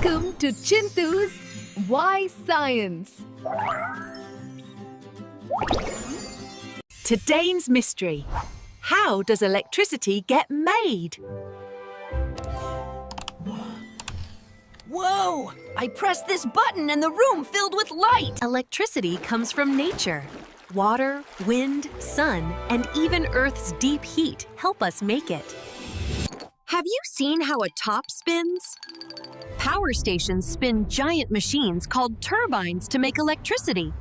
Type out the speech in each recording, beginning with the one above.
Welcome to Chintu's Why Science. Today's mystery. How does electricity get made? Whoa! I pressed this button and the room filled with light! Electricity comes from nature. Water, wind, sun, and even Earth's deep heat help us make it. Have you seen how a top spins? Power stations spin giant machines called turbines to make electricity.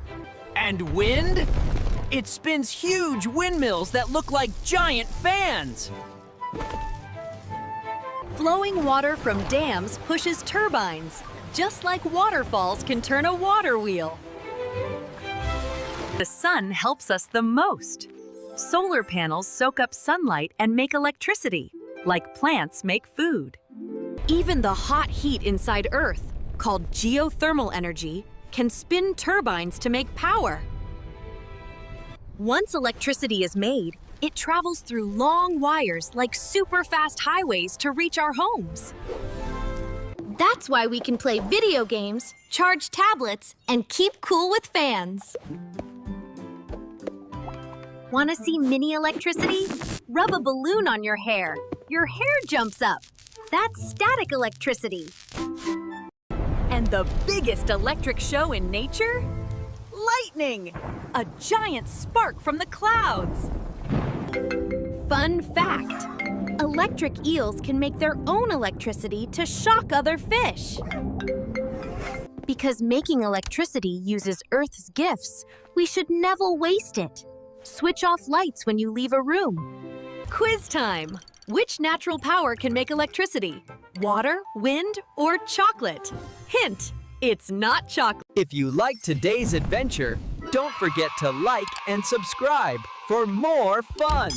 And wind? It spins huge windmills that look like giant fans. Flowing water from dams pushes turbines, just like waterfalls can turn a water wheel. The sun helps us the most. Solar panels soak up sunlight and make electricity, like plants make food. Even the hot heat inside Earth, called geothermal energy, can spin turbines to make power. Once electricity is made, it travels through long wires like super-fast highways to reach our homes. That's why we can play video games, charge tablets, and keep cool with fans. Want to see mini electricity? Rub a balloon on your hair. Your hair jumps up. That's static electricity. And the biggest electric show in nature? Lightning! A giant spark from the clouds. Fun fact: electric eels can make their own electricity to shock other fish. Because making electricity uses Earth's gifts, we should never waste it. Switch off lights when you leave a room. Quiz time! Which natural power can make electricity? Water, wind, or chocolate? Hint, it's not chocolate. If you liked today's adventure, don't forget to like and subscribe for more fun.